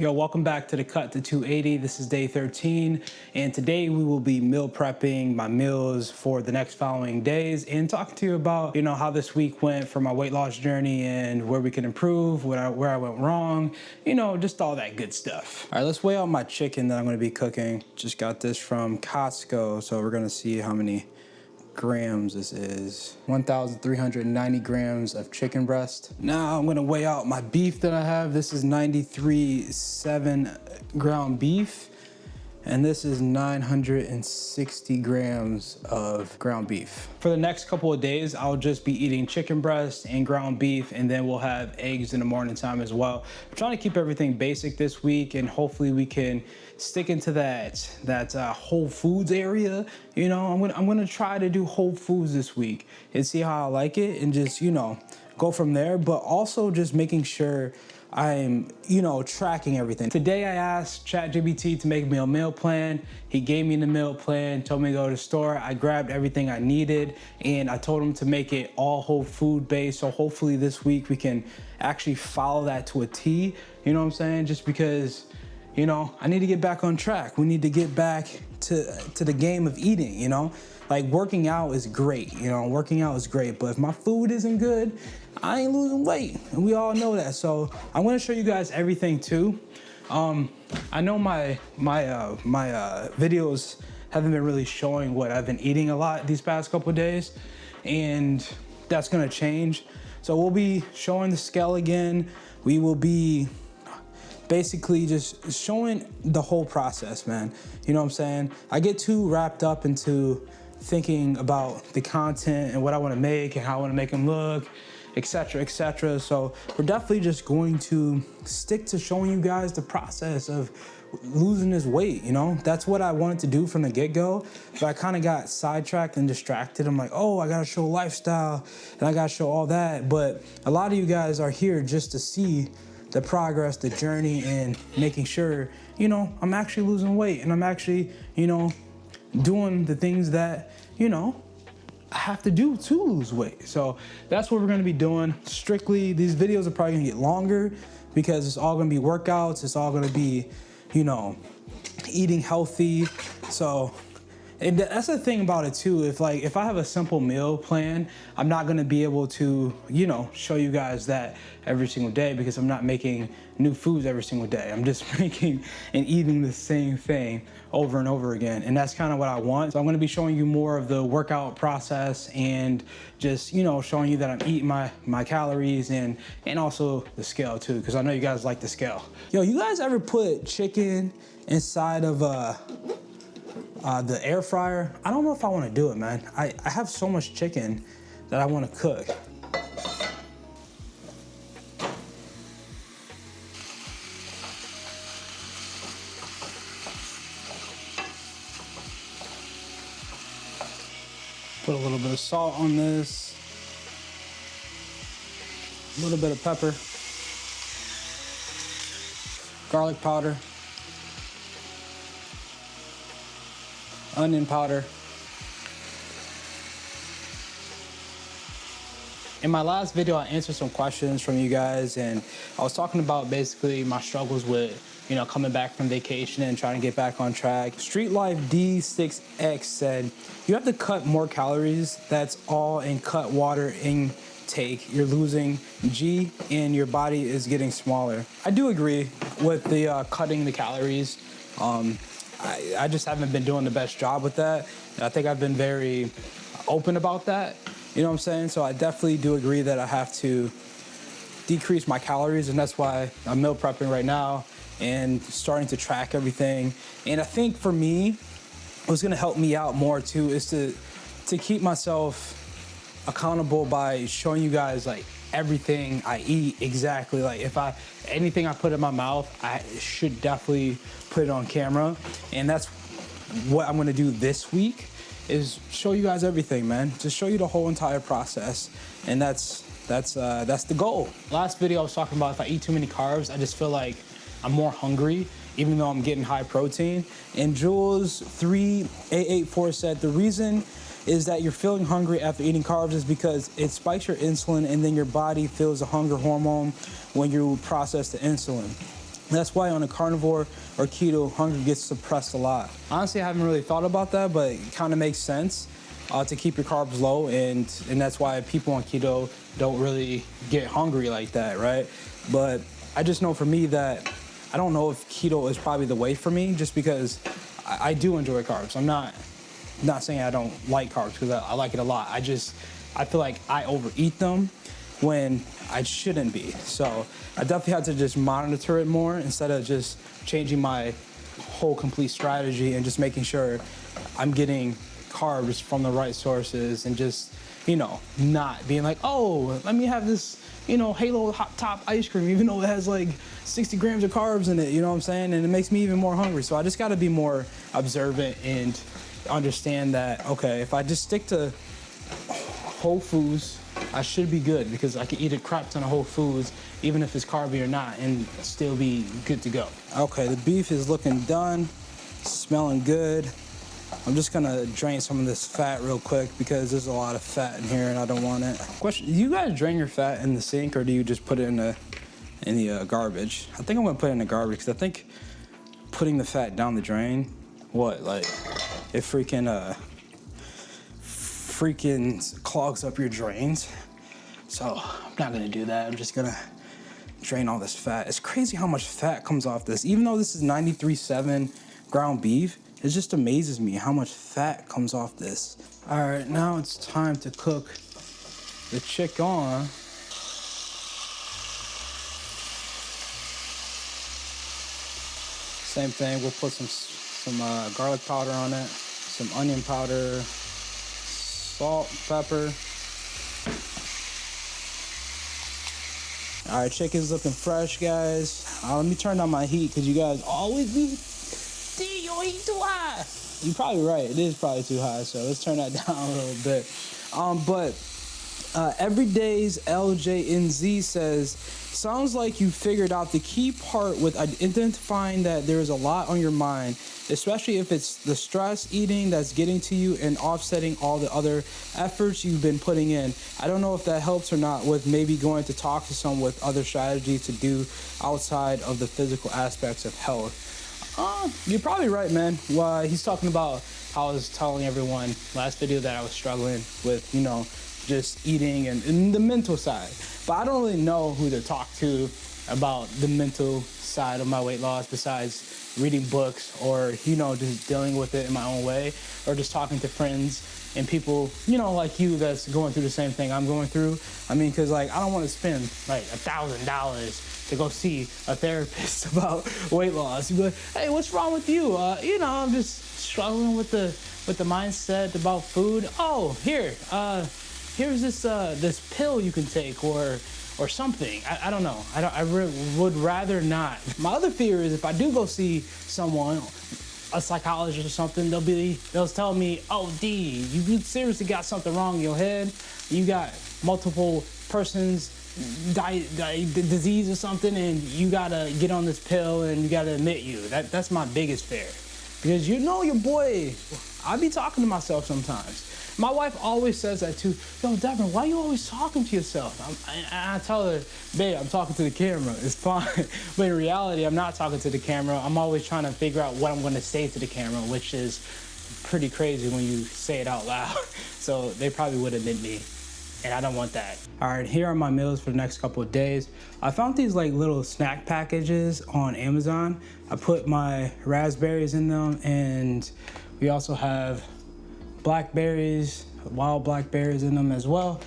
Yo, welcome back to the Cut to 280. This is day 13, and today we will be meal prepping my meals for the next following days and talking to you about, how this week went for my weight loss journey and where we can improve, where I went wrong, just all that good stuff. All right, let's weigh out my chicken that I'm gonna be cooking. Just got this from Costco, so we're gonna see how many grams this is. 1,390 grams of chicken breast. Now I'm gonna weigh out my beef that I have. This is 93.7 ground beef, and this is 960 grams of ground beef. For the next couple of days, I'll just be eating chicken breast and ground beef, and then we'll have eggs in the morning time as well. I'm trying to keep everything basic this week, and hopefully we can stick into that Whole Foods area. I'm gonna try to do Whole Foods this week and see how I like it, and just go from there. But also just making sure I'm, tracking everything. Today I asked ChatGPT to make me a meal plan. He gave me the meal plan, told me to go to the store. I grabbed everything I needed, and I told him to make it all whole food based. So hopefully this week we can actually follow that to a T. You know what I'm saying? Just because, I need to get back on track. We need to get back to the game of eating, Like working out is great, working out is great, but if my food isn't good, I ain't losing weight, and we all know that. So I'm gonna show you guys everything too. I know my videos haven't been really showing what I've been eating a lot these past couple of days, and that's gonna change. So we'll be showing the scale again. We will be basically just showing the whole process, man. You know what I'm saying? I get too wrapped up into thinking about the content and what I want to make and how I want to make them look, etc., etc. So we're definitely just going to stick to showing you guys the process of losing this weight. That's what I wanted to do from the get-go, but I kind of got sidetracked and distracted. I'm like, oh, I gotta show lifestyle and I gotta show all that, but a lot of you guys are here just to see the progress, the journey, and making sure, I'm actually losing weight, and I'm actually, doing the things that, I have to do to lose weight. So that's what we're gonna be doing. Strictly, these videos are probably gonna get longer because it's all gonna be workouts. It's all gonna be, eating healthy. So, and that's the thing about it too. If I have a simple meal plan, I'm not gonna be able to, show you guys that every single day because I'm not making new foods every single day. I'm just making and eating the same thing over and over again. And that's kind of what I want. So I'm gonna be showing you more of the workout process and just, showing you that I'm eating my calories and also the scale too, because I know you guys like the scale. Yo, you guys ever put chicken inside of the air fryer? I don't know if I want to do it, man. I have so much chicken that I want to cook. Put a little bit of salt on this, a little bit of pepper, garlic powder, onion powder. In my last video, I answered some questions from you guys, and I was talking about basically my struggles with, coming back from vacation and trying to get back on track. Street Life D6X said, you have to cut more calories. That's all, and cut water intake. You're losing G and your body is getting smaller. I do agree with the cutting the calories. I just haven't been doing the best job with that. And I think I've been very open about that. You know what I'm saying? So I definitely do agree that I have to decrease my calories, and that's why I'm meal prepping right now and starting to track everything. And I think for me, what's gonna help me out more too is to keep myself accountable by showing you guys like everything I eat exactly. Like anything I put in my mouth, I should definitely put it on camera. And that's what I'm gonna do this week, is show you guys everything, man. Just show you the whole entire process. And that's the goal. Last video I was talking about if I eat too many carbs, I just feel like I'm more hungry, even though I'm getting high protein. And Jules3884 said, the reason is that you're feeling hungry after eating carbs is because it spikes your insulin, and then your body feels the hunger hormone when you process the insulin. That's why on a carnivore or keto, hunger gets suppressed a lot. Honestly, I haven't really thought about that, but it kind of makes sense to keep your carbs low, and that's why people on keto don't really get hungry like that, right? But I just know for me that I don't know if keto is probably the way for me, just because I do enjoy carbs. I'm not saying I don't like carbs, because I like it a lot. I feel like I overeat them when I shouldn't be. So I definitely had to just monitor it more instead of just changing my whole complete strategy and just making sure I'm getting carbs from the right sources, and just, you know, not being like, oh, let me have this, you know, Halo Hot Top ice cream, even though it has like 60 grams of carbs in it, you know what I'm saying? And it makes me even more hungry. So I just gotta be more observant and understand that, okay, if I just stick to whole foods, I should be good, because I can eat a crap ton of whole foods, even if it's carby or not, and still be good to go. Okay, the beef is looking done, smelling good. I'm just gonna drain some of this fat real quick, because there's a lot of fat in here and I don't want it. Question, do you guys drain your fat in the sink, or do you just put it in the garbage? I think I'm gonna put it in the garbage, because I think putting the fat down the drain, like, it freaking clogs up your drains. So I'm not gonna do that. I'm just gonna drain all this fat. It's crazy how much fat comes off this. Even though this is 93.7 ground beef, it just amazes me how much fat comes off this. All right, now it's time to cook the chicken. Same thing, we'll put some garlic powder on it, some onion powder, salt, pepper. All right, chicken's looking fresh, guys. Let me turn down my heat, because you guys always be, D, your heat too high. You're probably right, it is probably too high, so let's turn that down a little bit. Everyday's LJNZ says, sounds like you figured out the key part with identifying that there is a lot on your mind, especially if it's the stress eating that's getting to you and offsetting all the other efforts you've been putting in. I don't know if that helps or not with maybe going to talk to someone with other strategies to do outside of the physical aspects of health. You're probably right, man. Well, he's talking about how I was telling everyone last video that I was struggling with, you know, just eating and the mental side. But I don't really know who to talk to about the mental side of my weight loss, besides reading books, or, you know, just dealing with it in my own way, or just talking to friends and people, you know, like you, that's going through the same thing I'm going through. I mean, because, like, I don't want to spend like $1,000 to go see a therapist about weight loss. You'd be like, hey, what's wrong with you? You know, I'm just struggling with the mindset about food. Oh, here's this pill you can take, or something. I don't know. I would rather not. My other fear is if I do go see someone, a psychologist or something, they'll tell me, oh, D, you seriously got something wrong in your head. You got multiple persons disease or something, and you gotta get on this pill, and you gotta admit you. That's my biggest fear. Because, you know, your boy, I be talking to myself sometimes. My wife always says that too. Yo, Devrin, why are you always talking to yourself? I tell her, babe, I'm talking to the camera. It's fine. But in reality, I'm not talking to the camera. I'm always trying to figure out what I'm going to say to the camera, which is pretty crazy when you say it out loud. So they probably would admit me, and I don't want that. All right, here are my meals for the next couple of days. I found these like little snack packages on Amazon. I put my raspberries in them, and we also have blackberries, wild blackberries in them as well.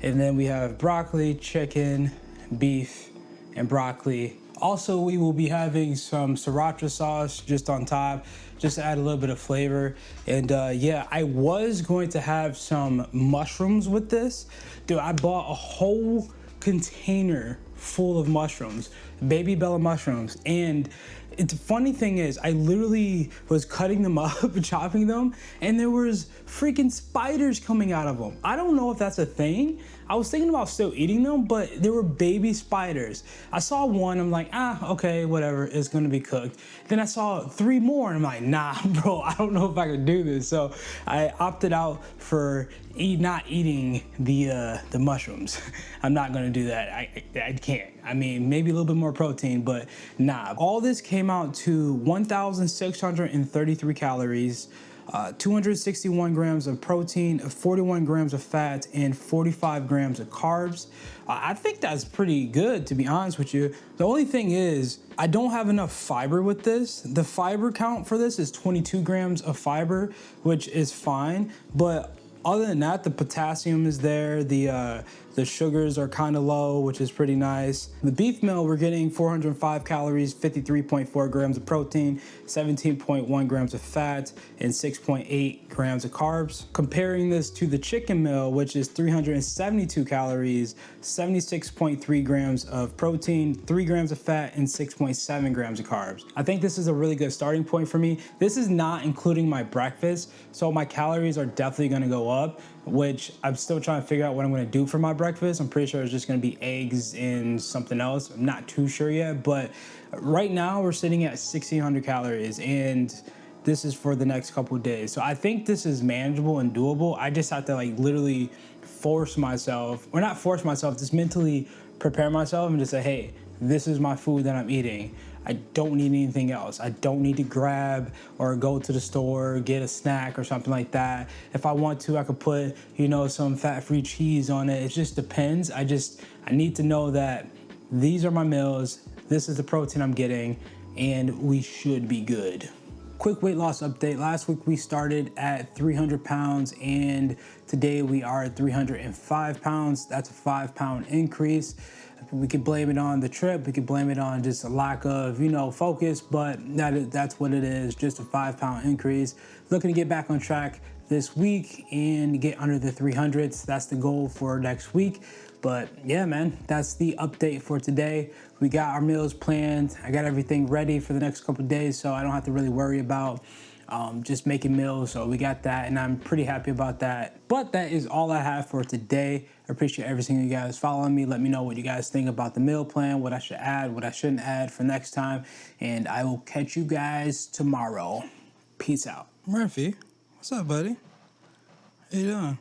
And then we have broccoli, chicken, beef, and broccoli. Also, we will be having some sriracha sauce just on top, just to add a little bit of flavor. And yeah, I was going to have some mushrooms with this. Dude, I bought a whole container full of mushrooms, baby Bella mushrooms. And the funny thing is, I literally was cutting them up, chopping them, and there was freaking spiders coming out of them. I don't know if that's a thing. I was thinking about still eating them, but there were baby spiders. I saw one, I'm like, okay, whatever, it's gonna be cooked. Then I saw 3 more, and I'm like, nah, bro, I don't know if I can do this. So I opted out for not eating the mushrooms. I'm not gonna do that. I can't. I mean, maybe a little bit more more protein, but nah. All this came out to 1,633 calories, 261 grams of protein, 41 grams of fat, and 45 grams of carbs. I think that's pretty good, to be honest with you. The only thing is, I don't have enough fiber with this. The fiber count for this is 22 grams of fiber, which is fine, but other than that, the potassium is there, the sugars are kind of low, which is pretty nice. The beef meal, we're getting 405 calories, 53.4 grams of protein, 17.1 grams of fat, and 6.8 grams of carbs. Comparing this to the chicken meal, which is 372 calories, 76.3 grams of protein, 3 grams of fat, and 6.7 grams of carbs. I think this is a really good starting point for me. This is not including my breakfast, so my calories are definitely gonna go up, which I'm still trying to figure out what I'm gonna do for my breakfast. I'm pretty sure it's just gonna be eggs and something else. I'm not too sure yet, but right now we're sitting at 1,600 calories, and this is for the next couple of days. So I think this is manageable and doable. I just have to like literally force myself, or not force myself, just mentally prepare myself and just say, hey, this is my food that I'm eating. I don't need anything else. I don't need to grab or go to the store, get a snack or something like that. If I want to, I could put, you know, some fat-free cheese on it. It just depends. I need to know that these are my meals, this is the protein I'm getting, and we should be good. Quick weight loss update. Last week we started at 300 pounds and today we are at 305 pounds. That's a 5-pound increase. We could blame it on the trip. We could blame it on just a lack of, you know, focus, but that's what it is, just a 5-pound increase. Looking to get back on track this week and get under the 300s. That's the goal for next week. But yeah, man, that's the update for today. We got our meals planned. I got everything ready for the next couple of days, so I don't have to really worry about just making meals. So we got that, and I'm pretty happy about that. But that is all I have for today. I appreciate every single you guys following me. Let me know what you guys think about the meal plan, what I should add, what I shouldn't add for next time. And I will catch you guys tomorrow. Peace out. Murphy, what's up, buddy? How you doing?